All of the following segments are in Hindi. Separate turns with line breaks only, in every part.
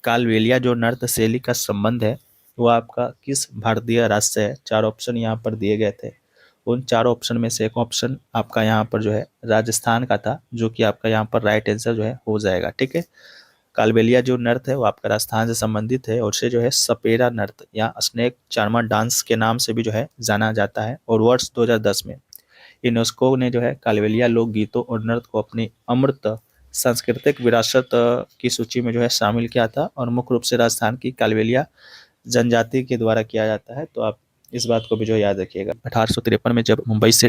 कालबेलिया जो नृत्य शैली का संबंध है वो आपका किस भारतीय राज्य से है। चार ऑप्शन यहाँ पर दिए गए थे। उन चारों ऑप्शन में से एक ऑप्शन आपका यहाँ पर जो है राजस्थान का था, जो कि आपका यहाँ पर राइट आंसर जो है हो जाएगा। ठीक है, कालबेलिया जो नृत्य है वो आपका राजस्थान से संबंधित है और इसे जो है सपेरा नृत्य या स्नेक चार्मर डांस के नाम से भी जो है जाना जाता है। और वर्ष 2010 में यूनेस्को ने जो है कालबेलिया लोकगीतों और नृत्य को अपनी अमृत सांस्कृतिक विरासत की सूची में जो है शामिल किया था और मुख्य रूप से राजस्थान की कालबेलिया जनजाति के द्वारा किया जाता है। तो आप इस बात को भी जो याद रखिएगा। 1853 में जब मुंबई से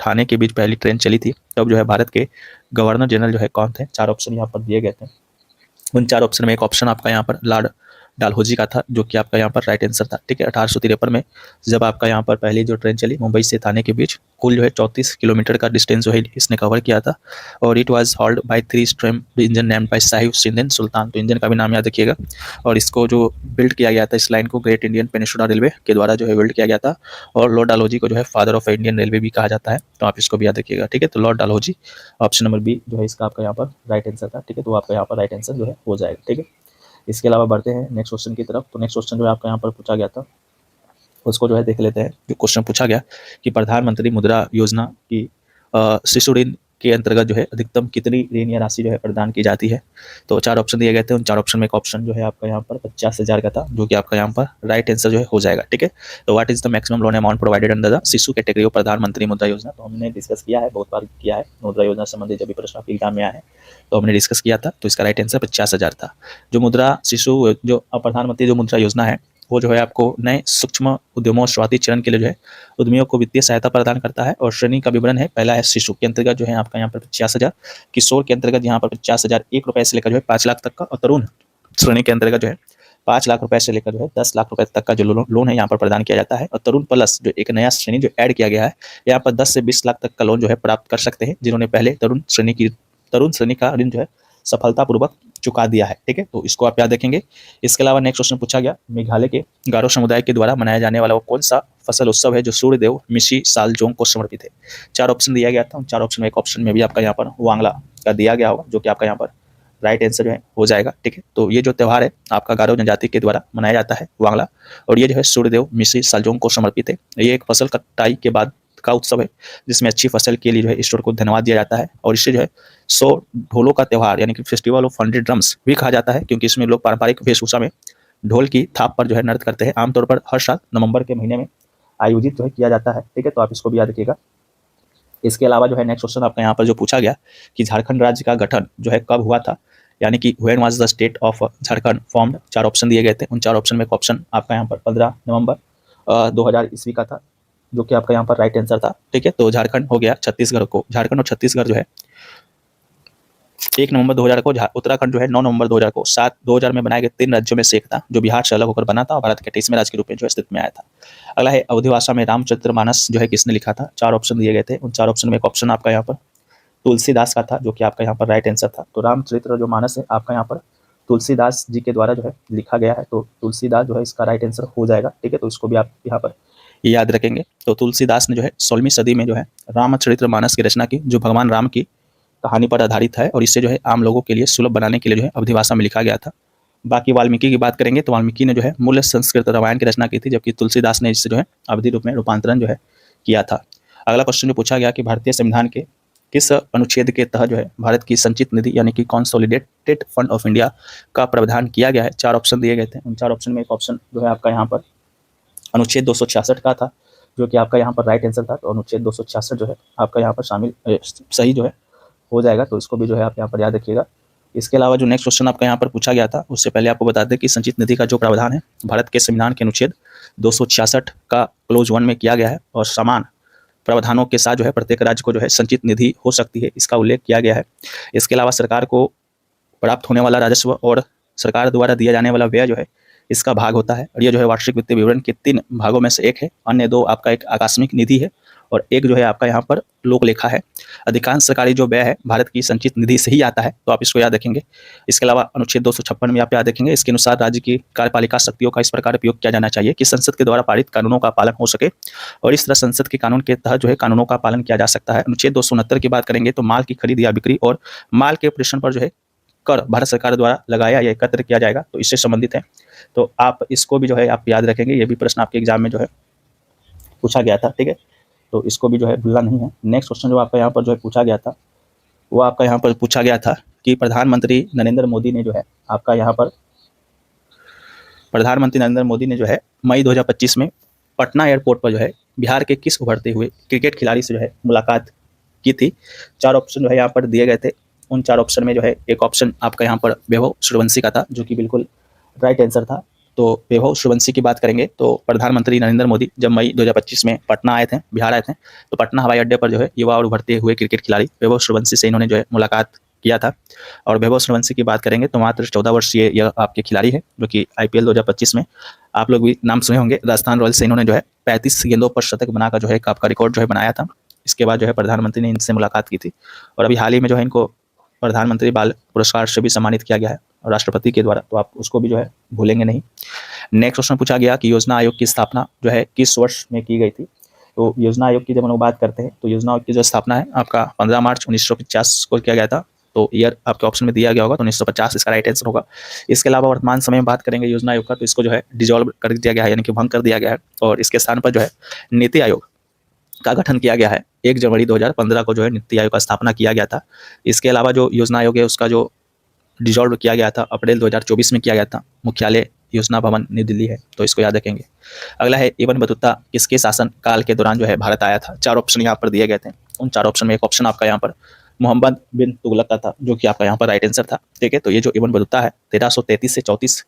ठाणे के बीच पहली ट्रेन चली थी तब जो है भारत के गवर्नर जनरल जो है कौन थे। चार ऑप्शन यहाँ पर दिए गए थे। उन चार ऑप्शन में एक ऑप्शन आपका यहाँ पर लॉर्ड डालहौजी का था, जो कि आपका यहाँ पर राइट आंसर था। ठीक है, 1853 में जब आपका यहाँ पर पहली जो ट्रेन चली मुंबई से ठाणे के बीच, कुल जो है 34 किलोमीटर का डिस्टेंस जो है इसने कवर किया था और it was hauled by 3 stream engine named by Sahib सिंधन सुल्तान। तो इंजन का भी नाम याद रखिएगा। और इसको जो बिल्ड किया गया था, इस लाइन को ग्रेट इंडियन पेनिनसुला रेलवे के द्वारा जो है बिल्ड किया गया था। और लॉर्ड डालहौजी को जो है फादर ऑफ इंडियन रेलवे भी कहा जाता है। तो आप इसको भी याद रखिएगा। ठीक है, तो लॉर्ड डालहौजी ऑप्शन नंबर बी जो है इसका आपका यहाँ पर राइट आंसर था। ठीक है, तो आपका यहाँ पर राइट आंसर जो है हो जाएगा। ठीक है, इसके अलावा बढ़ते हैं नेक्स्ट क्वेश्चन की तरफ। तो नेक्स्ट क्वेश्चन जो है आपका यहाँ पर पूछा गया था उसको जो है देख लेते हैं। जो क्वेश्चन पूछा गया कि प्रधानमंत्री मुद्रा योजना की शिशु ऋण के अंतर्गत जो है अधिकतम कितनी ऋण या राशि जो है प्रदान की जाती है। तो चार ऑप्शन दिए गए थे। उन चार ऑप्शन में एक ऑप्शन जो है आपका यहाँ पर 50,000 का था, जो कि आपका यहाँ पर राइट आंसर जो है हो जाएगा। ठीक है, तो what is the maximum loan amount provided under the शिशु कैटेगरी ऑफ प्रधानमंत्री मुद्रा योजना। तो हमने डिस्कस किया है, बहुत बार किया है। मुद्रा योजना संबंधी जब भी प्रश्न आपके एग्जाम में आया है तो हमने डिस्कस किया था। तो इसका राइट आंसर 50,000 था। जो मुद्रा शिशु जो प्रधानमंत्री जो मुद्रा योजना है वो जो है आपको नए सूक्ष्म उद्यमों शुरुआती चरण के लिए जो है उद्यमियों को वित्तीय सहायता प्रदान करता है। और श्रेणी का विवरण है, पहला है शिशु के अंतर्गत जो है आपका यहाँ पर 50,000, किशोर के अंतर्गत यहाँ पर 50,000 ₹1 से लेकर जो है 5 लाख तक का, और तरुण श्रेणी के अंतर्गत जो है 5 लाख रुपए से लेकर जो है 10 लाख रुपए तक का जो लोन है यहाँ पर प्रदान किया जाता है। और तरुण प्लस जो एक नया श्रेणी जो ऐड किया गया है, यहाँ पर 10 से 20 लाख तक का लोन जो है प्राप्त कर सकते हैं जिन्होंने पहले तरुण श्रेणी का ऋण जो है सफलतापूर्वक चुका दिया है। ठीक है, तो इसको आप याद रखेंगे। इसके अलावा नेक्स्ट क्वेश्चन पूछा गया, मेघालय के गारो समुदाय के द्वारा मनाया जाने वाला वो कौन सा फसल उत्सव है जो सूर्यदेव मिशी सालजोंग को समर्पित है। चार ऑप्शन दिया गया था। उन चार ऑप्शन में एक ऑप्शन में भी आपका यहाँ पर वांगला का दिया गया होगा, जो कि आपका यहाँ पर राइट आंसर जो है हो जाएगा। ठीक है, तो ये जो त्यौहार है आपका गारो जनजाति के द्वारा मनाया जाता है वांगला, और ये जो है सूर्यदेव मिशी सालजोंग को समर्पित है। ये एक फसल कटाई के बाद का उत्सव है जिसमें अच्छी फसल के लिए जो है ईश्वर को धन्यवाद दिया जाता है। और इसे जो है 100 ढोलों का त्यौहार यानी कि फेस्टिवल ऑफ 100 ड्रम्स भी कहा जाता है, क्योंकि इसमें लोग पारंपरिक वेशभूषा में ढोल की थाप पर जो है नृत्य करते हैं। आमतौर पर हर साल नवंबर के महीने में आयोजित जो है किया जाता है। ठीक है, तो आप इसको भी याद रखिएगा। इसके अलावा जो है नेक्स्ट क्वेश्चन आपका यहाँ पर जो पूछा गया कि झारखंड राज्य का गठन जो है कब हुआ था, यानी कि when was the state of Jharkhand formed. चार ऑप्शन दिए गए थे। उन चार ऑप्शन में एक ऑप्शन आपका यहाँ पर 15 नवंबर 2000 ईस्वी का था, जो कि आपका यहाँ पर राइट आंसर था। ठीक है, तो झारखंड हो गया छत्तीसगढ़ को, झारखंड और छत्तीसगढ़ जो है 1 नवंबर 2000 को, उत्तराखंड जो है 9 नवंबर 2000 को, 2000 में बनाए गए 3 राज्यों में से एक था जो बिहार से अलग होकर बना था और भारत के 28वें राज्य के रूप में जो है अस्तित्व में आया था। अगला है अवधी भाषा में रामचरितमानस जो है किसने लिखा था। चार ऑप्शन दिए गए थे। उन चार ऑप्शन में एक ऑप्शन आपका यहाँ पर तुलसीदास का था, जो कि आपका यहाँ पर राइट आंसर था। तो रामचरित्र जो मानस है आपका यहाँ पर तुलसीदास जी के द्वारा जो है लिखा गया है। तो तुलसीदास जो है इसका राइट आंसर हो जाएगा। ठीक है, तो इसको भी आप यहाँ पर याद रखेंगे। तो तुलसीदास ने जो है 16वीं सदी में जो है रामचरितमानस की रचना की, जो भगवान राम की कहानी पर आधारित है और इसे जो है आम लोगों के लिए सुलभ बनाने के लिए जो है अवधी भाषा में लिखा गया था। बाकी वाल्मीकि की बात करेंगे तो वाल्मीकि ने जो है मूल संस्कृत रामायण की रचना की थी, जबकि तुलसीदास ने इसे जो है अवधी रूप में रूपांतरण जो है किया था। अगला क्वेश्चन जो पूछा गया कि भारतीय संविधान के किस अनुच्छेद के तहत जो है भारत की संचित निधि यानी कि कॉन्सोलिडेटेड फंड ऑफ इंडिया का प्रावधान किया गया है। चार ऑप्शन दिए गए थे। उन चार ऑप्शन में एक ऑप्शन जो है आपका यहाँ पर अनुच्छेद 266 का था, जो कि आपका यहाँ पर राइट आंसर था। तो अनुच्छेद 266 जो है आपका यहाँ पर शामिल सही जो है हो जाएगा। तो इसको भी जो है आप यहाँ पर याद रखिएगा। इसके अलावा जो नेक्स्ट क्वेश्चन आपका यहाँ पर पूछा गया था उससे पहले आपको बता दें कि संचित निधि का जो प्रावधान है भारत के संविधान के अनुच्छेद 266 का क्लोज 1 में किया गया है और समान प्रावधानों के साथ जो है प्रत्येक राज्य को जो है संचित निधि हो सकती है, इसका उल्लेख किया गया है। इसके अलावा सरकार को प्राप्त होने वाला राजस्व और सरकार द्वारा दिया जाने वाला व्यय जो है इसका भाग होता है। और ये जो है वार्षिक वित्तीय विवरण के 3 भागों में से एक है। अन्य 2 आपका एक आकस्मिक निधि है और एक जो है आपका यहाँ पर लोक लेखा है। अधिकांश सरकारी जो व्यय है भारत की संचित निधि से ही आता है, तो आप इसको याद रखेंगे। इसके अलावा अनुच्छेद 256 में आप याद रखेंगे। इसके अनुसार राज्य की कार्यपालिका शक्तियों का इस प्रकार उपयोग किया जाना चाहिए कि संसद के द्वारा पारित कानूनों का पालन हो सके और इस तरह संसद के कानून के तहत जो है कानूनों का पालन किया जा सकता है। अनुच्छेद 269 की बात करेंगे तो माल की खरीद या बिक्री और माल के प्रेषण पर जो है कर भारत सरकार द्वारा लगाया या एकत्र किया जाएगा, तो इससे संबंधित है। तो आप इसको भी जो है आप याद रखेंगे, ये भी प्रश्न आपके एग्जाम में जो है पूछा गया था, ठीक है। तो इसको भी जो है भूलना नहीं है। नेक्स्ट क्वेश्चन जो आपका यहाँ पर जो है पूछा गया था, वो आपका यहाँ पर पूछा गया था कि प्रधानमंत्री नरेंद्र मोदी ने जो है आपका यहाँ पर प्रधानमंत्री नरेंद्र मोदी ने जो है मई 2025 में पटना एयरपोर्ट पर जो है बिहार के किस उभरते हुए क्रिकेट खिलाड़ी से जो है मुलाकात की थी। 4 ऑप्शन जो है यहाँ पर दिए गए थे। उन 4 ऑप्शन में जो है एक ऑप्शन आपका यहाँ पर वैभव सूर्यवंशी का था, जो कि बिल्कुल राइट आंसर था। तो वैभव सूर्यवंशी की बात करेंगे तो प्रधानमंत्री नरेंद्र मोदी जब मई 2025 में पटना आए थे, बिहार आए थे, तो पटना हवाई अड्डे पर जो है युवा और उभरते हुए क्रिकेट खिलाड़ी वैभव सूर्यवंशी से इन्होंने जो है मुलाकात किया था। और वैभव सूर्यवंशी की बात करेंगे तो मात्र 14 वर्षीय यह आपके खिलाड़ी है, जो कि IPL 2025 में आप लोग भी नाम सुने होंगे, राजस्थान रॉयल्स से इन्होंने जो है 35 गेंदों पर शतक बनाकर जो है आपका रिकॉर्ड जो है बनाया था। इसके बाद जो है प्रधानमंत्री ने इनसे मुलाकात की थी और अभी हाल ही में जो है इनको प्रधानमंत्री बाल पुरस्कार से भी सम्मानित किया गया है राष्ट्रपति के द्वारा, तो आप उसको भी जो है भूलेंगे नहीं। नेक्स्ट क्वेश्चन पूछा गया कि योजना आयोग की स्थापना जो है किस वर्ष में की गई थी। तो योजना आयोग की जब हम लोग बात करते हैं तो योजना आयोग की जो स्थापना है आपका 15 मार्च 1950 को किया गया था। तो ईयर आपके ऑप्शन में दिया गया होगा, तो 1950 इसका राइट आंसर होगा। इसके अलावा वर्तमान समय में बात करेंगे योजना आयोग का, तो इसको जो है डिजॉल्व कर दिया गया है, यानी कि भंग कर दिया गया है, और इसके स्थान पर जो है नीति आयोग का गठन किया गया है। 1 जनवरी 2015 को जो है नीति आयोग का स्थापना किया गया था। इसके अलावा जो योजना आयोग है उसका जो डिजॉल्व किया गया था अप्रैल 2024 में किया गया था। मुख्यालय योजना भवन नई दिल्ली है, तो इसको याद रखेंगे। अगला है इब्न बतूता किसके शासन काल के दौरान जो है भारत आया था। 4 ऑप्शन यहाँ पर दिए गए थे। उन 4 ऑप्शन में एक ऑप्शन आपका यहाँ पर मोहम्मद बिन तुगलक का था, जो कि आपका यहाँ पर राइट आंसर था, ठीक है। तो ये जो इब्न बतूता है 1333 से 34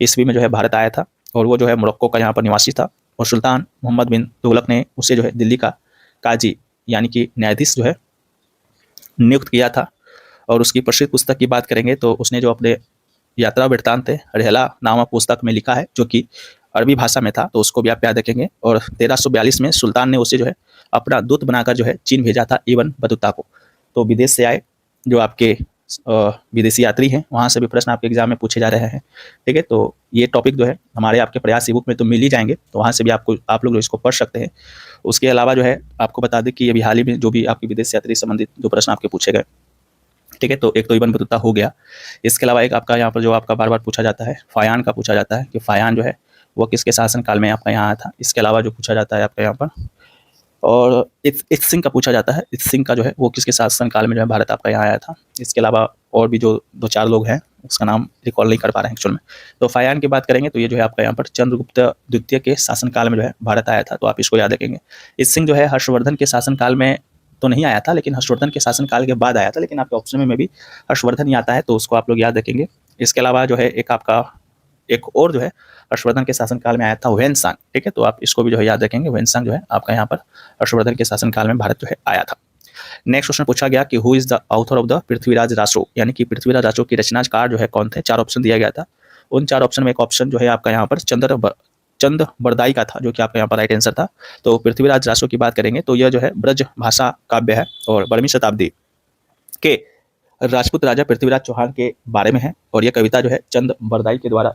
ईस्वी में जो है भारत आया था, और वो जो है मोरक्को का यहाँ पर निवासी था, और सुल्तान मोहम्मद बिन तुगलक ने उसे जो है दिल्ली का काजी यानी कि न्यायाधीश जो है नियुक्त किया था। और उसकी प्रसिद्ध पुस्तक की बात करेंगे तो उसने जो अपने यात्रा वृत्तांत रहला नामक पुस्तक में लिखा है, जो कि अरबी भाषा में था, तो उसको भी आप याद रखेंगे। और 1342 में सुल्तान ने उसे जो है अपना दूत बनाकर जो है चीन भेजा था इब्न बतूता को। तो विदेश से आए जो आपके विदेशी यात्री हैं, वहाँ से भी प्रश्न आपके एग्जाम में पूछे जा रहे हैं, ठीक है। तो ये टॉपिक जो है हमारे आपके प्रयास ई बुक में तो मिल ही जाएंगे, तो वहाँ से भी आप लोग इसको पढ़ सकते हैं। उसके अलावा जो है आपको बता दें कि अभी हाल ही में जो भी आपके विदेश यात्री संबंधित जो प्रश्न आपके पूछे गए, ठीक है। तो एक तो इब्न बतूता हो गया। इसके अलावा एक आपका यहाँ पर जो आपका बार बार पूछा जाता है फायान का पूछा जाता है कि फायान जो है वो किसके शासनकाल में आपका यहाँ आया था। इसके अलावा जो पूछा जाता है आपका यहाँ पर, और इत्सिंग का पूछा जाता है, इत्सिंग का जो है वो किसके शासनकाल में जो है भारत आपका यहाँ आया था। इसके अलावा और भी जो 2-4 लोग हैं उसका नाम रिकॉल नहीं कर पा रहे हैं एक्चुअल में। तो फायान की बात करेंगे तो ये जो है आपका यहाँ पर चंद्रगुप्त द्वितीय के शासनकाल में जो है भारत आया था, तो आप इसको याद रखेंगे। इत्सिंग जो है हर्षवर्धन के शासनकाल में तो नहीं आया था, लेकिन हर्षवर्धन के शासनकाल के बाद आया था, लेकिन आपके ऑप्शन में भी हर्षवर्धन ही आता है, तो उसको आप लोग याद रखेंगे। इसके अलावा जो है एक आपका एक और जो है हर्षवर्धन के शासनकाल में आया था वेनसांग, ठीक है। तो आप इसको भी जो है याद रखेंगे। वेनसांग जो है आपका यहाँ पर हर्षवर्धन के शासनकाल में भारत जो है आया था। नेक्स्ट क्वेश्चन पूछा गया कि who is the author of the Prithviraj Raso, यानी कि पृथ्वीराज रासो की रचनाकार जो है कौन थे। 4 ऑप्शन दिया गया था। उन 4 ऑप्शन में एक ऑप्शन जो है आपका यहाँ पर चंद बरदाई का था, जो कि आपका यहाँ पर राइट आंसर था। तो पृथ्वीराज रासो की बात करेंगे तो यह जो है ब्रज भाषा काव्य है और 12वीं शताब्दी के राजपूत राजा पृथ्वीराज चौहान के बारे में है, और यह कविता जो है चंद बरदाई के द्वारा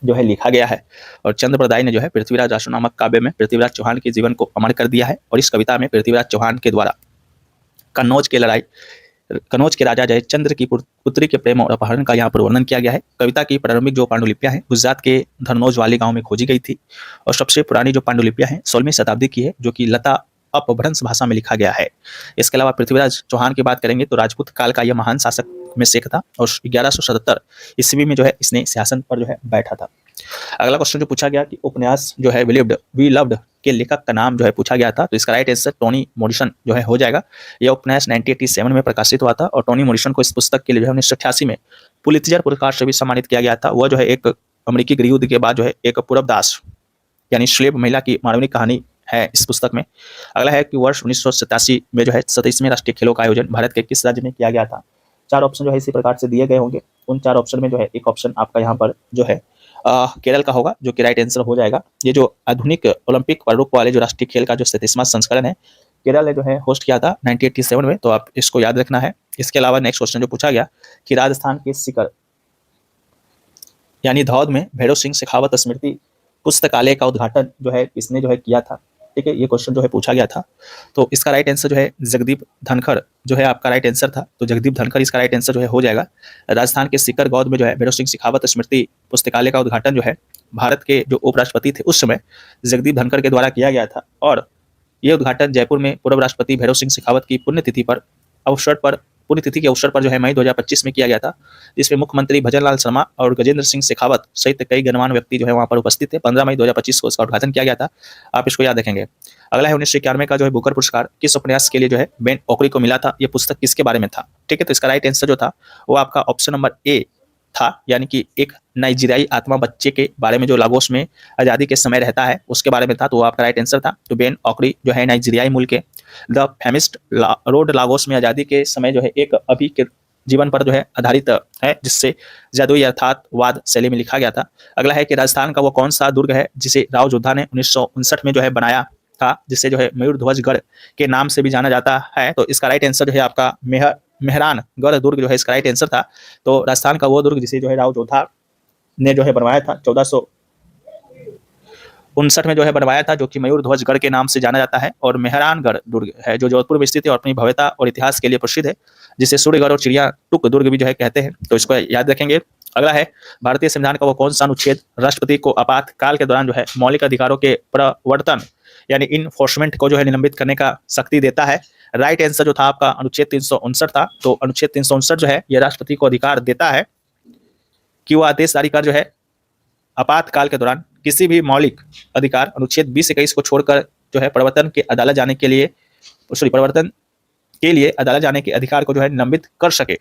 जो है लिखा गया है। और चंद बरदाई ने जो है पृथ्वीराज रासो नामक काव्य में पृथ्वीराज चौहान के जीवन को अमर कर दिया है, और इस कविता में पृथ्वीराज चौहान के द्वारा कन्नौज के राजा जयचंद्र की पुत्री के प्रेम और अपहरण का यहाँ पर वर्णन किया गया है। कविता की प्रारंभिक जो पांडुलिपियां हैं गुजरात के धरनौज वाली गांव में खोजी गई थी, और सबसे पुरानी जो पांडुलिपियां हैं 16वीं शताब्दी की है, जो कि लता अपभ्रंश भाषा में लिखा गया है। इसके अलावा पृथ्वीराज चौहान की बात करेंगे तो राजपूत काल का यह महान शासक में से एक था, और 1177 ईस्वी में जो है इसने सिंहासन पर जो है बैठा था। अगला क्वेश्चन जो पूछा गया कि उपन्यास जो है वी लव्ड के लेखक का नाम जो है पूछा गया था, तो इसका राइट आंसर टोनी मॉरिसन जो है हो जाएगा। यह उपन्यास 1987 में प्रकाशित हुआ था, और टोनी मॉरिसन को इस पुस्तक के लिए 1988 में पुलित्जर पुरस्कार से भी सम्मानित किया गया था। वह जो है एक अमेरिकी गृहयुद्ध के बाद जो है एक पूरबदास यानी स्लेव महिला की मानवीय कहानी है इस पुस्तक में। अगला है कि वर्ष 1987 में जो है 27वें राष्ट्रीय खेलों का आयोजन भारत के किस राज्य में किया गया था। 4 ऑप्शन जो है इसी प्रकार से दिए गए होंगे। उन 4 ऑप्शन में जो है एक ऑप्शन आपका यहाँ पर जो है केरल का होगा, जो कि राइट आंसर हो जाएगा। ये जो आधुनिक ओलंपिक प्रारूप वाले जो राष्ट्रीय खेल का जो 37वां संस्करण है, केरल ने जो है होस्ट किया था 1987 में, तो आप इसको याद रखना है। इसके अलावा नेक्स्ट क्वेश्चन जो पूछा गया कि राजस्थान के शिखर यानी धौध में भैरव सिंह शेखावत स्मृति पुस्तकालय का उद्घाटन जो है किसने जो है किया था। ठीक है, ये क्वेश्चन जो है पूछा गया था। तो इसका राइट आंसर जो है जगदीप धनखड़ जो है आपका राइट आंसर था। तो जगदीप धनखड़ इसका राइट आंसर जो है हो जाएगा। राजस्थान के सीकर गौद में जो है भैरव सिंह शेखावत स्मृति पुस्तकालय का उद्घाटन जो है भारत के जो उपराष्ट्रपति थे उस समय जगदीप धनखड़ के द्वारा किया गया था, और ये उद्घाटन जयपुर में पूर्व राष्ट्रपति भैरव सिंह शेखावत की पुण्यतिथि के अवसर पर जो है मई 2025 में किया गया था, जिसमें मुख्यमंत्री भजनलाल शर्मा और गजेंद्र सिंह शेखावत सहित कई गणमान्य व्यक्ति जो है वहां पर उपस्थित थे। 15 मई 2025 को इसका उद्घाटन किया गया था। आप इसको याद रखेंगे। अगला है 1991 का जो है बुकर पुरस्कार किस उपन्यास के लिए जो है बेन ओकरी को मिला था। ये पुस्तक किसके बारे में था? ठीक है, तो इसका राइट आंसर जो था वो आपका ऑप्शन नंबर ए था, यानी कि एक नाइजीरियाई आत्मा बच्चे के बारे में जो लागोस में आज़ादी के समय रहता है उसके बारे में था, तो वो आपका राइट आंसर था। तो बेन ओकरी जो है नाइजीरियाई मूल के द फेमिस्ट रोड लागोस में आज़ादी के समय जो है एक अभी के जीवन पर जो है आधारित है, जिससे जादुई अर्थात वाद शैली में लिखा गया था। अगला है कि राजस्थान का वो कौन सा दुर्ग है जिसे राव जोधा ने 1959 में जो है बनाया था, जिसे जो है मयूर ध्वजगढ़ के नाम से भी जाना जाता है। तो इसका राइट आंसर जो है आपका मेहरानगढ़ दुर्ग जो है इसका राइट आंसर था। तो राजस्थान का वो दुर्ग जिसे जो है राव जोधा ने जो है बनवाया था 1459 में जो है बनवाया था, जो कि मयूर ध्वजगढ़ के नाम से जाना जाता है, और मेहरानगढ़ दुर्ग है जो जोधपुर में स्थित है और अपनी भव्यता और इतिहास के लिए प्रसिद्ध है, जिसे सूर्यगढ़ और चिड़िया टुक दुर्ग भी जो है कहते हैं। तो इसको याद रखेंगे। अगला है भारतीय संविधान का वो कौन सा अनुच्छेद राष्ट्रपति को आपातकाल के दौरान जो है मौलिक अधिकारों के प्रवर्तन यानी इनफोर्समेंट को जो है निलंबित करने का शक्ति देता है। राइट आंसर जो था आपका अनुच्छेद 359 था। तो अनुच्छेद 359 जो है ये राष्ट्रपति को अधिकार देता है कि वो आदेश जारी कर जो है आपातकाल के दौरान किसी भी मौलिक अधिकार अनुच्छेद 20-21 को छोड़कर जो है प्रवर्तन के अदालत जाने के लिए अदालत जाने के अधिकार को जो है निलंबित कर सके।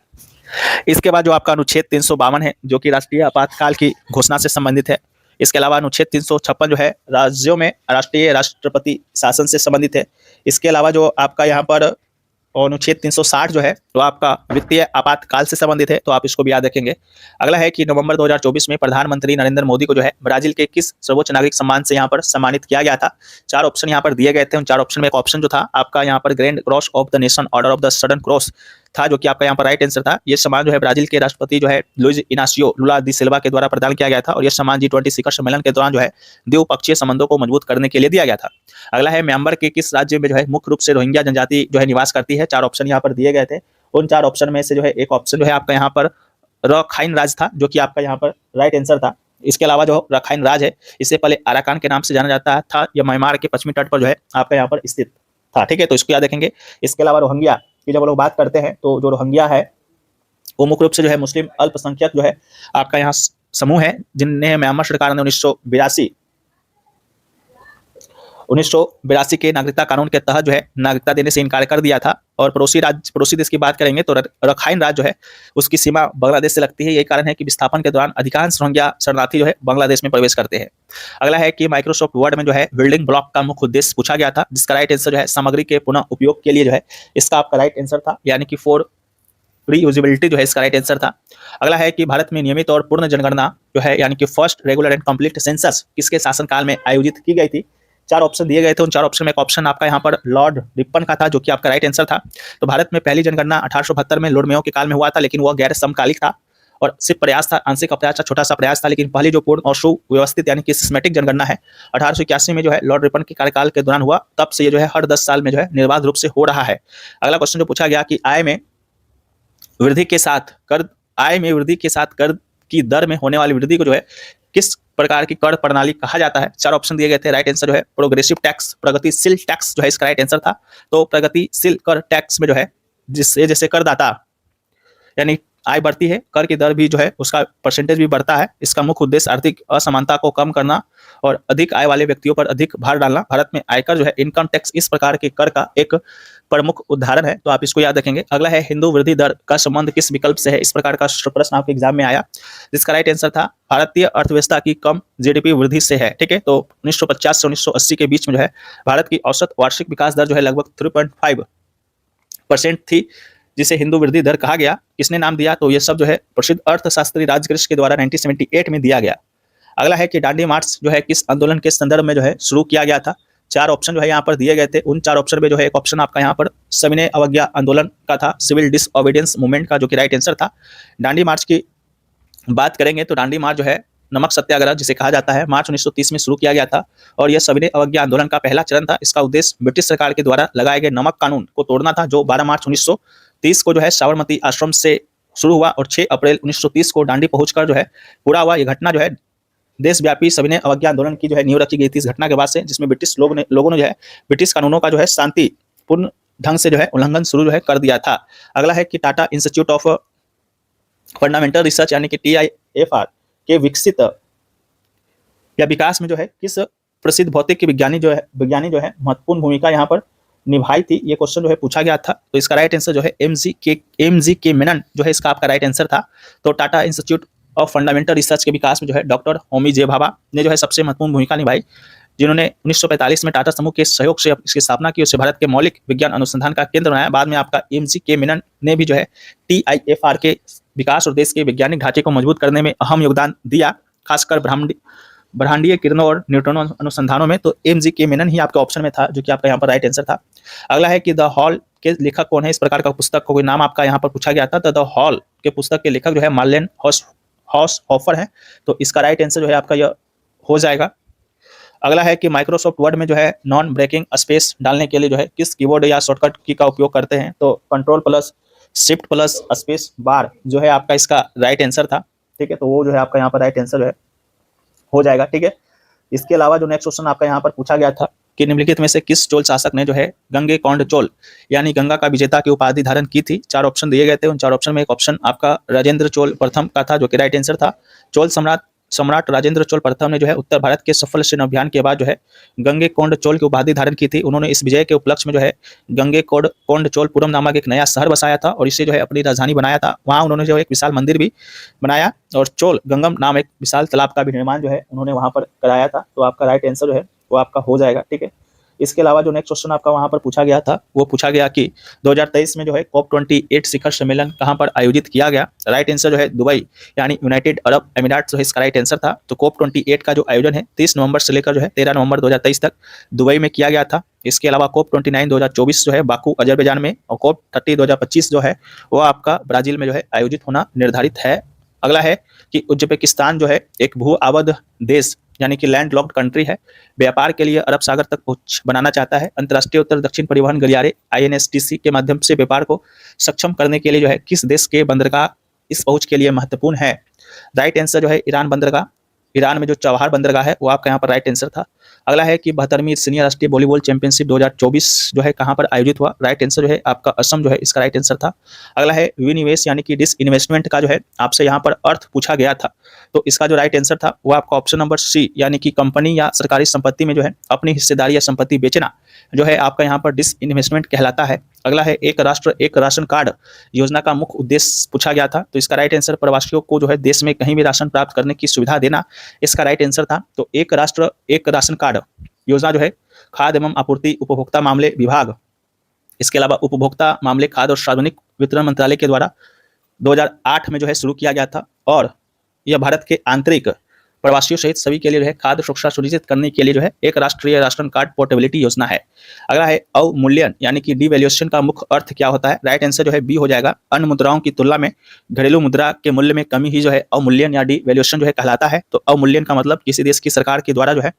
इसके बाद जो आपका अनुच्छेद 352 है जो कि राष्ट्रीय आपातकाल की घोषणा से संबंधित है। इसके अलावा अनुच्छेद 356 जो है राज्यों में राष्ट्रीय राष्ट्रपति शासन से संबंधित है। इसके अलावा जो आपका यहाँ पर अनुच्छेद 360 जो है तो आपका वित्तीय आपातकाल से संबंधित है, तो आप इसको भी याद रखेंगे। अगला है कि नवंबर 2024 में प्रधानमंत्री नरेंद्र मोदी को जो है ब्राजील के किस सर्वोच्च नागरिक सम्मान से यहाँ पर सम्मानित किया गया था। 4 ऑप्शन यहाँ पर दिए गए थे। उन 4 ऑप्शन में एक ऑप्शन जो था आपका यहाँ पर grand cross of the nation order of the sudden cross था, जो कि आपका यहाँ पर राइट आंसर था। ये सम्मान जो है ब्राजील के राष्ट्रपति जो है लुइज इनासियो लुला दी सिल्वा के द्वारा प्रदान किया गया था, और यह सम्मान G20 शिखर सम्मेलन के दौरान जो है द्विपक्षीय संबंधों को मजबूत करने के लिए दिया गया था। अगला है म्यांमार के किस राज्य में जो है मुख्य रूप से रोहिंग्या जनजाति जो है निवास करती है। 4 ऑप्शन यहाँ पर दिए गए थे। उन 4 ऑप्शन में से जो है एक ऑप्शन जो है आपका यहाँ पर रखाइन राज था, जो कि आपका यहाँ पर राइट आंसर था। इसके अलावा जो रखाइन राज है इससे पहले अराकान के नाम से जाना जाता था। यह म्यांमार के पश्चिमी तट पर जो है आपका यहाँ पर स्थित था। ठीक है, तो इसको याद रखेंगे। इसके अलावा रोहिंग्या की जब लोग बात करते हैं तो जो रोहिंग्या है वो मुख्य रूप से जो है मुस्लिम अल्पसंख्यक जो है आपका यहाँ समूह है, जिन्हें म्यांमार सरकार ने 1982 के नागरिकता कानून के तहत जो है नागरिकता देने से इनकार कर दिया था। और पड़ोसी देश की बात करेंगे तो रखाइन राज्य जो है उसकी सीमा बांग्लादेश से लगती है। यही कारण है कि विस्थापन के दौरान अधिकांश रोहिंग्या शरणार्थी जो है बांग्लादेश में प्रवेश करते हैं। अगला है कि माइक्रोसॉफ्ट वर्ड में जो है बिल्डिंग ब्लॉक का मुख्य उद्देश्य पूछा गया था, जिसका राइट आंसर जो है सामग्री के पुनः उपयोग के लिए जो है इसका आपका राइट आंसर था, यानी कि फॉर रीयूजेबिलिटी जो है इसका राइट आंसर था। अगला है कि भारत में नियमित और पूर्ण जनगणना जो है यानी कि first regular and complete census किसके शासनकाल में आयोजित की गई थी। 4 ऑप्शन दिए गए थे। उन 4 ऑप्शन में एक ऑप्शन आपका यहाँ पर लॉर्ड रिपन का था, जो कि आपका राइट आंसर था। तो भारत में पहली जनगणना 1872 में लॉर्ड मेयो के काल में हुआ था, लेकिन वह गैर समकालिक था और सिर्फ प्रयास था, आंशिक अप्रयास था, छोटा सा प्रयास था। लेकिन पहली जो पूर्ण और सुव्यवस्थित यानी कि सिस्टमैटिक जनगणना है 1881 में जो है लॉर्ड रिपन के कार्यकाल के दौरान हुआ। तब से ये जो है हर 10 साल में जो है निर्बाध रूप से हो रहा है। अगला क्वेश्चन जो पूछा गया कि आय में वृद्धि के साथ कर की दर में होने वाली वृद्धि को जो है किस प्रकार की कर प्रणाली कहा जाता है। 4 ऑप्शन दिए गए थे। राइट आंसर जो है प्रोग्रेसिव टैक्स, प्रगतिशील टैक्स जो है इसका राइट आंसर था। तो प्रगतिशील कर टैक्स में जो है जिससे जैसे करदाता यानी आय बढ़ती है, कर की दर भी जो है उसका परसेंटेज भी बढ़ता है। इसका मुख्य उद्देश्य आर्थिक असमानता को कम करना और अधिक आय वाले व्यक्तियों पर अधिक भार डालना। भारत में आयकर जो है इनकम टैक्स इस प्रकार के कर का एक प्रमुख उदाहरण है, तो आप इसको याद रखेंगे। अगला है हिंदू वृद्धि दर का संबंध किस विकल्प से है। इस प्रकार का प्रश्न आपके एग्जाम में आया, जिसका राइट आंसर था भारतीय अर्थव्यवस्था की कम जीडीपी वृद्धि से है। ठीक है, तो 1950 से 1980 के बीच में जो है भारत की औसत वार्षिक विकास दर जो है लगभग 3.5% थी, जिसे हिंदू वृद्धि दर कहा गया। किसने नाम दिया, तो ये सब जो है प्रसिद्ध अर्थशास्त्री राजकृष्ण के द्वारा 1978 में दिया गया। अगला है कि दांडी मार्च जो है किस आंदोलन के संदर्भ में जो है शुरू किया गया था। 4 ऑप्शन जो है यहाँ पर दिए गए थे। उन 4 ऑप्शन में जो है एक ऑप्शन आपका यहाँ पर सविनय अवज्ञा आंदोलन का था, सिविल डिसओबीडियंस मूवमेंट का, जो कि राइट आंसर था। दांडी मार्च की बात करेंगे तो दांडी मार्च जो है नमक सत्याग्रह जिसे कहा जाता है मार्च 1930 में शुरू किया गया था और यह सविनय अवज्ञा आंदोलन का पहला चरण था। इसका उद्देश्य ब्रिटिश सरकार के द्वारा लगाए गए नमक कानून को तोड़ना था, जो 12 मार्च 1930 को जो है साबरमती आश्रम से शुरू हुआ और 6 अप्रैल 1930 को दांडी पहुंचकर जो है पूरा हुआ। यह घटना जो है देशव्यापी सविनय अवज्ञा आंदोलन की जो है नींव रखी गई थी इस घटना के बाद से, जिसमें ब्रिटिश लोगों ने जो है ब्रिटिश कानूनों का जो है शांतिपूर्ण ढंग से जो है उल्लंघन शुरू जो है कर दिया था। अगला है कि Tata institute of fundamental research यानी कि TIFR के विकसित या विकास में जो है किस प्रसिद्ध भौतिक विज्ञानी जो है महत्वपूर्ण भूमिका यहाँ पर निभाई थी, ये क्वेश्चन जो है पूछा गया था। तो इसका राइट आंसर जो है MG के मेनन जो है इसका आपका राइट आंसर था। तो Tata institute of fundamental research के विकास में जो है डॉक्टर होमी जे भाभा ने जो है सबसे महत्वपूर्ण भूमिका निभाई, जिन्होंने 1945 में टाटा समूह के सहयोग से इसकी स्थापना की, उसे भारत के मौलिक विज्ञान अनुसंधान का केंद्र बनाया। बाद में आपका MG के मेनन ने भी जो है TIFR के विकास और देश के वैज्ञानिक ढांचे को मजबूत करने में अहम योगदान दिया, खासकर ब्रह्मांडीय किरणों और न्यूट्रॉन अनुसंधानों में। तो MG के मेनन ही आपके ऑप्शन में था, जो कि आपका यहाँ पर राइट आंसर था। अगला है कि द हॉल के लेखक कौन है, इस प्रकार का पुस्तक को कोई नाम आपका यहाँ पर पूछा गया था। तो द हॉल के पुस्तक के लेखक जो है मार्लेन हॉफर है। तो इसका राइट आंसर जो है आपका यह हो जाएगा। अगला है कि माइक्रोसॉफ्ट वर्ड में जो है नॉन ब्रेकिंग स्पेस डालने के लिए जो है किस कीबोर्ड या शॉर्टकट की का उपयोग करते हैं। तो control plus shift plus space bar जो है आपका इसका राइट आंसर था। ठीक है, तो वो जो है आपका यहाँ पर राइट आंसर जो है हो जाएगा। ठीक है, इसके अलावा जो नेक्स्ट क्वेश्चन आपका यहाँ पर पूछा गया था कि निम्नलिखित में से किस चोल शासक ने जो है गंगेकोंड चोल यानी गंगा का विजेता की उपाधि धारण की थी। 4 ऑप्शन दिए गए थे, उन 4 ऑप्शन में एक ऑप्शन आपका राजेंद्र चोल प्रथम का था, जो कि राइट आंसर था। चोल सम्राट राजेंद्र चोल प्रथम ने जो है उत्तर भारत के सफल सैन्य अभियान के बाद जो है गंगेकोंड चोल की उपाधि धारण की थी। उन्होंने इस विजय के उपलक्ष्य में जो है गंगेकोंड चोलपुरम नामक एक नया शहर बसाया था और इसे जो है अपनी राजधानी बनाया था। वहाँ उन्होंने जो एक विशाल मंदिर भी बनाया और चोल गंगम नाम एक विशाल तालाब का भी निर्माण जो है उन्होंने वहाँ पर कराया था। तो आपका राइट आंसर जो है वो आपका हो जाएगा। ठीक है, इसके अलावा जो नेक्स्ट क्वेश्चन आपका वहां पर पूछा गया था वो पूछा गया कि 2023 में जो है COP28 शिखर सम्मेलन कहां पर आयोजित किया गया। राइट आंसर जो है दुबई यानी यूनाइटेड अरब एमिरेट्स जो है इसका राइट आंसर था। तो COP28 का जो आयोजन है 30 नवंबर से लेकर जो है 13 नवंबर 2023 तक दुबई में किया गया था। इसके अलावा COP29 2024 जो है बाकू अजरबैजान में और COP30 2025 जो है वो आपका ब्राजील में जो है आयोजित होना निर्धारित है। अगला है कि उज्बेकिस्तान जो है एक भू आबद्ध देश यानी कि लैंड लॉक्ड कंट्री है, व्यापार के लिए अरब सागर तक पहुंच बनाना चाहता है। अंतर्राष्ट्रीय उत्तर दक्षिण परिवहन गलियारे INSTC के माध्यम से व्यापार को सक्षम करने के लिए जो है किस देश के बंदरगाह इस पहुंच के लिए महत्वपूर्ण है। राइट आंसर जो है ईरान बंदरगाह। ईरान में जो चबहार बंदरगाह है वो आपका यहाँ पर राइट आंसर था। अगला है कि 72वीं सीनियर राष्ट्रीय वॉलीबॉल चैंपियनशिप 2024 जो है कहाँ पर आयोजित हुआ। राइट आंसर जो है आपका असम जो है इसका राइट आंसर था। अगला है विनिवेश यानी कि डिसइन्वेस्टमेंट का जो है आपसे यहाँ पर अर्थ पूछा गया था। तो इसका जो राइट आंसर था वो आपका ऑप्शन नंबर C यानी कि कंपनी या सरकारी संपत्ति में जो है अपनी हिस्सेदारी या संपत्ति बेचना जो है आपका यहाँ पर डिसइन्वेस्टमेंट कहलाता है। अगला है एक राष्ट्र एक राशन कार्ड योजना का मुख्य उद्देश्य पूछा गया था। तो इसका राइट आंसर प्रवासियों को जो है देश में कहीं भी राशन प्राप्त करने की सुविधा देना इसका राइट आंसर था। तो एक राष्ट्र एक राशन कार्ड योजना जो है खाद्य एवं आपूर्ति उपभोक्ता मामले विभाग, इसके अलावा उपभोक्ता मामले खाद्य और सार्वजनिक वितरण मंत्रालय के द्वारा 2008 में जो है शुरू किया गया था और यह भारत के आंतरिक प्रवासियों सहित सभी के लिए जो है खाद्य सुरक्षा सुनिश्चित करने के लिए जो है एक राष्ट्रीय राशन कार्ड पोर्टेबिलिटी योजना है। अगला है अवमूल्यन यानी कि डिवैल्यूएशन का मुख्य अर्थ क्या होता है। राइट आंसर जो है B हो जाएगा। अन्य मुद्राओं की तुलना में घरेलू मुद्रा के मूल्य में कमी ही जो है अवमूल्यन या डिवैल्यूएशन जो है कहलाता है। तो अवमूल्यन का मतलब किसी देश की सरकार के द्वारा जो है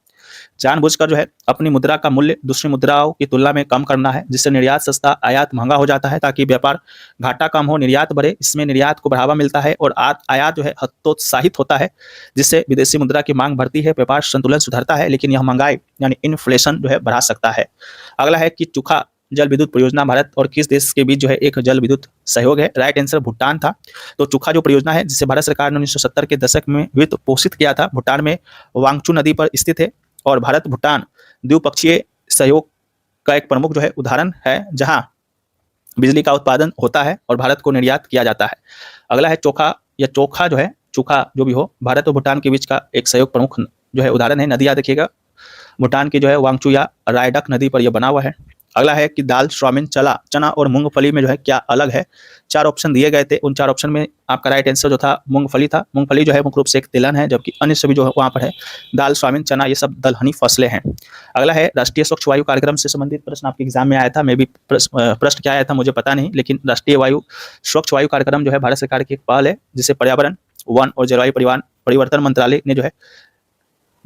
जानबूझकर जो है अपनी मुद्रा का मूल्य दूसरी मुद्राओं की तुलना में कम करना है, जिससे निर्यात सस्ता आयात महंगा हो जाता है ताकि व्यापार घाटा कम हो, निर्यात बढ़े। इसमें निर्यात को बढ़ावा मिलता है और आयात जो है हतोत्साहित होता है, जिससे विदेशी मुद्रा की मांग बढ़ती है, व्यापार संतुलन सुधरता है, लेकिन यह महंगाई यानी इन्फ्लेशन जो है बढ़ा सकता है। अगला है कि चुखा जल विद्युत परियोजना भारत और किस देश के बीच जो है एक जल विद्युत सहयोग है। राइट आंसर भूटान था। तो चुखा जो परियोजना है जिसे भारत सरकार ने 1970 के दशक में वित्त पोषित किया था, भूटान में वांगचू नदी पर स्थित है और भारत भूटान द्विपक्षीय सहयोग का एक प्रमुख जो है उदाहरण है, जहां बिजली का उत्पादन होता है और भारत को निर्यात किया जाता है। अगला है चोखा या चोखा जो है, चोखा जो भी हो, भारत और भूटान के बीच का एक सहयोग प्रमुख जो है उदाहरण है। नदी याद रखिएगा, भूटान की जो है वांगचू या रायडक नदी पर यह बना हुआ है। अगला है कि दाल, स्वामिन, चना और मूंगफली में जो है क्या अलग है। 4 ऑप्शन दिए गए थे, उन 4 ऑप्शन में आपका राइट आंसर जो था मूंगफली था। मूंगफली जो है मुख्य रूप से एक तिलहन है, जबकि अन्य सभी जो है वहाँ पर है दाल, स्वामिन, चना, ये सब दलहनी फसलें हैं। अगला है राष्ट्रीय स्वच्छ वायु कार्यक्रम से संबंधित प्रश्न आपके एग्जाम में आया था। मे भी प्रश्न क्या आया था मुझे पता नहीं, लेकिन राष्ट्रीय स्वच्छ वायु कार्यक्रम जो है भारत सरकार की एक पहल है, जिसे पर्यावरण, वन और जलवायु परिवर्तन मंत्रालय ने जो है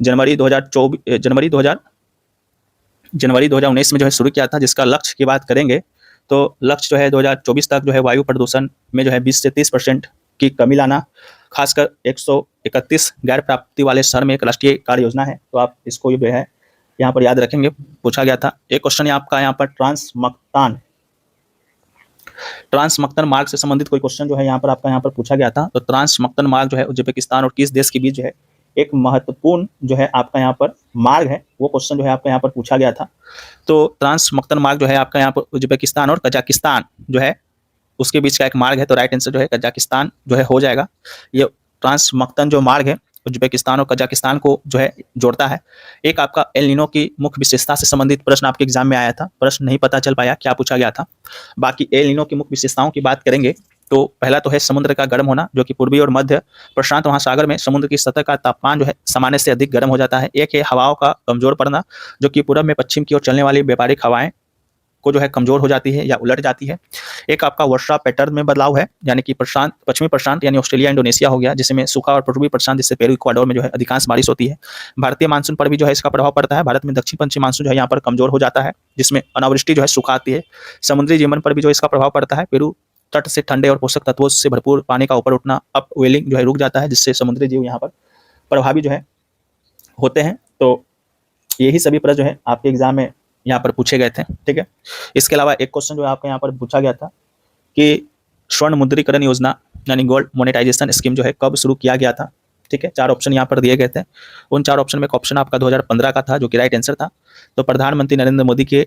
जनवरी 2019 में जो है शुरू किया था, जिसका लक्ष्य की बात करेंगे तो लक्ष्य जो है 2024 तक जो है वायु प्रदूषण में जो है 20 से 30% की कमी लाना, खासकर 131 गैर प्राप्ति वाले शहर में एक राष्ट्रीय कार्य योजना है। तो आप इसको जो है यहाँ पर याद रखेंगे, पूछा गया था। एक क्वेश्चन आपका यहाँ पर ट्रांसमक्तन मार्ग से संबंधित कोई क्वेश्चन जो है यहाँ पर आपका यहाँ पर पूछा गया था। तो ट्रांसमक्तन मार्ग जो है उज्बेकिस्तान और किस देश के बीच जो है एक महत्वपूर्ण जो है आपका यहाँ पर मार्ग है, वो क्वेश्चन जो है आपका यहाँ पर पूछा गया था। तो ट्रांसमक्तन मार्ग जो है आपका यहाँ पर उज्बेकिस्तान और कजाकिस्तान जो है उसके बीच का एक मार्ग है। तो राइट आंसर जो है कजाकिस्तान जो है हो जाएगा। ये ट्रांसमक्तन जो मार्ग है उज्बेकिस्तान और कजाकिस्तान को जो है जोड़ता है। एक आपका एल नीनो की मुख्य विशेषता से संबंधित प्रश्न आपके एग्जाम में आया था, प्रश्न नहीं पता चल पाया क्या पूछा गया था। बाकी एल नीनो की मुख्य विशेषताओं की बात करेंगे तो पहला तो है समुद्र का गर्म होना, जो कि पूर्वी और मध्य प्रशांत महासागर में समुद्र की सतह का तापमान जो है सामान्य से अधिक गर्म हो जाता है। एक है हवाओं का कमजोर पड़ना, जो कि पूर्व में पश्चिम की ओर चलने वाली व्यापारिक हवाएं को जो है कमजोर हो जाती है या उलट जाती है। एक आपका वर्षा पैटर्न में बदलाव है, यानी कि पश्चिमी प्रशांत यानी ऑस्ट्रेलिया इंडोनेशिया हो गया, जिसमें सूखा, और पूर्वी प्रशांत जिससे पेरू इक्वाडोर में जो है अधिकांश बारिश होती है। भारतीय मानसून पर भी जो है इसका प्रभाव पड़ता है। भारत में दक्षिण पश्चिम मानसून जो है यहाँ पर कमजोर हो जाता है, जिसमें अनावृष्टि जो है सूखा आती है। समुद्री जीवन पर भी जो इसका प्रभाव पड़ता है। पेरू तट से ठंडे और पोषक तत्वों से भरपूर पानी का ऊपर उठना, अप वेलिंग जो है रुक जाता है, जिससे समुद्री जीव यहाँ पर प्रभावी जो है होते हैं। तो यही सभी प्रश्न जो है आपके एग्जाम में यहाँ पर पूछे गए थे। ठीक है, इसके अलावा एक क्वेश्चन जो है आपका यहाँ पर पूछा गया था कि स्वर्ण मुद्रीकरण योजना यानी गोल्ड मोनेटाइजेशन स्कीम जो है कब शुरू किया गया था। ठीक है, 4 ऑप्शन यहाँ पर दिए गए थे। उन 4 ऑप्शन में एक ऑप्शन आपका 2015 का था, जो कि राइट आंसर था। तो प्रधानमंत्री नरेंद्र मोदी के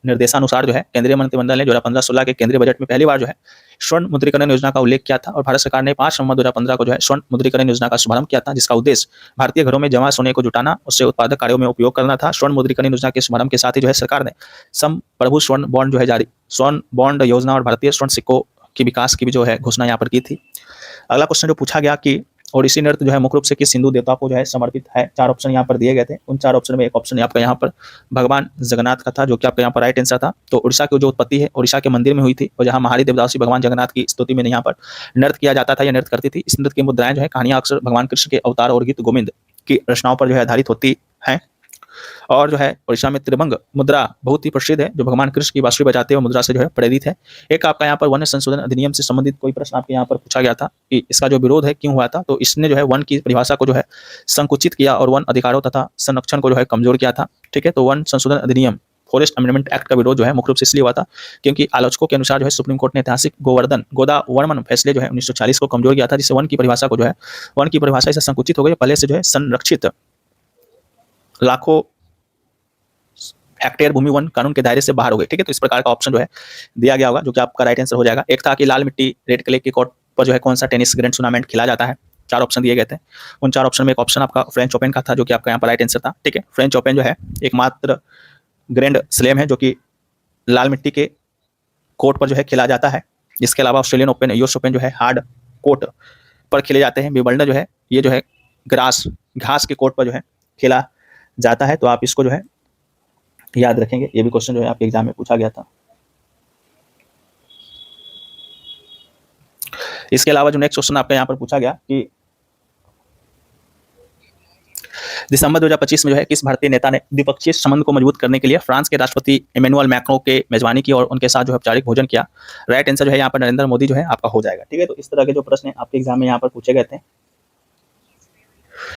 निर्देशानुसार जो है केंद्रीय मंत्रिमंडल ने 2015-16 के केंद्रीय बजट में पहली बार जो है स्वर्ण मुद्रीकरण योजना का उल्लेख किया था, और भारत सरकार ने 5 नवंबर 2015 को जो है स्वर्ण मुद्रीकरण योजना का शुभारंभ किया था, जिसका उद्देश्य भारतीय घरों में जमा सोने को जुटाना, उससे उत्पादक कार्यों में उपयोग करना था। स्वर्ण मुद्रीकरण योजना के शुभारंभ के साथ ही जो है सरकार ने संप्रभु स्वर्ण बॉन्ड जो है जारी स्वर्ण बॉन्ड योजना और भारतीय स्वर्ण सिक्कों के विकास की भी जो है घोषणा यहाँ पर की थी। अगला क्वेश्चन जो पूछा गया कि ओडिसी नृत्य जो है मुख्य रूप से किस हिंदू देवता को जो है समर्पित है। 4 ऑप्शन यहाँ पर दिए गए थे। उन 4 ऑप्शन में एक ऑप्शन आपका यहाँ पर भगवान जगन्नाथ का था, जो कि आपका यहाँ पर राइट आंसर था। तो उड़ीसा की जो उत्पत्ति है उड़ीसा के मंदिर में हुई थी, और जहाँ महारी देवदासी भगवान जगन्नाथ की स्तुति में यहाँ पर नृत्य किया जाता था या नृत्य करती थी। इस नृत्य की मुद्राएं जो है कहानियां अक्सर भगवान कृष्ण के अवतार और गीत गोविंद की रचनाओं पर जो है आधारित होती है। और जो है उड़ीसा में त्रिभंग मुद्रा बहुत ही प्रसिद्ध है, जो भगवान कृष्ण की बांसुरी बजाते हुए मुद्रा से जो है प्रेरित है। एक आपका यहाँ पर वन संशोधन अधिनियम से संबंधित कोई प्रश्न आपके यहाँ पर पूछा गया था कि इसका जो विरोध है क्यों हुआ था। तो इसने जो है वन की परिभाषा को जो है संकुचित किया और वन अधिकारों तथा संरक्षण को जो है कमजोर किया था। ठीक है, तो वन संशोधन अधिनियम फॉरेस्ट अमेंडमेंट एक्ट का विरोध जो है मुख्य रूप से इसलिए हुआ था क्योंकि आलोचकों के अनुसार जो है सुप्रीम कोर्ट ने ऐतिहासिक गोदा वर्मन फैसले जो है 1940 को कमजोर किया था, जिससे वन की परिभाषा को जो है वन की परिभाषा इससे संकुचित हो गई, पहले से जो है संरक्षित लाखों हेक्टेयर भूमि वन कानून के दायरे से बाहर हो गई। ठीक है, तो इस प्रकार का ऑप्शन जो है दिया गया होगा, जो कि आपका राइट आंसर हो जाएगा। एक था कि लाल मिट्टी रेड क्ले के कोर्ट पर जो है कौन सा टेनिस ग्रैंड टूर्नामेंट खेला जाता है। 4 ऑप्शन दिए गए थे। उन 4 ऑप्शन में एक ऑप्शन आपका फ्रेंच ओपन का था, जो कि आपका यहाँ पर राइट आंसर था। ठीक है, फ्रेंच ओपन जो है एकमात्र ग्रैंड स्लैम है जो कि लाल मिट्टी के कोर्ट पर जो है खेला जाता है। इसके अलावा ऑस्ट्रेलियन ओपन, यूएस ओपन जो है हार्ड कोर्ट पर खेले जाते हैं। विंबलडन जो है ये जो है घास के कोर्ट पर जो है खेला जाता है। तो आप इसको जो है याद रखेंगे, ये भी क्वेश्चन जो है आपके एग्जाम में पूछा गया था। इसके अलावा जो नेक्स्ट क्वेश्चन आपका यहाँ पर पूछा गया कि दिसंबर 2025 में जो है किस भारतीय नेता ने द्विपक्षीय संबंध को मजबूत करने के लिए फ्रांस के राष्ट्रपति इमैनुअल मैक्रों के मेजबानी की और उनके साथ जो है औपचारिक भोजन किया। राइट आंसर जो है यहाँ पर नरेंद्र मोदी जो है आपका हो जाएगा। ठीक है, तो इस तरह के जो प्रश्न आपके एग्जाम में यहाँ पर पूछे गए थे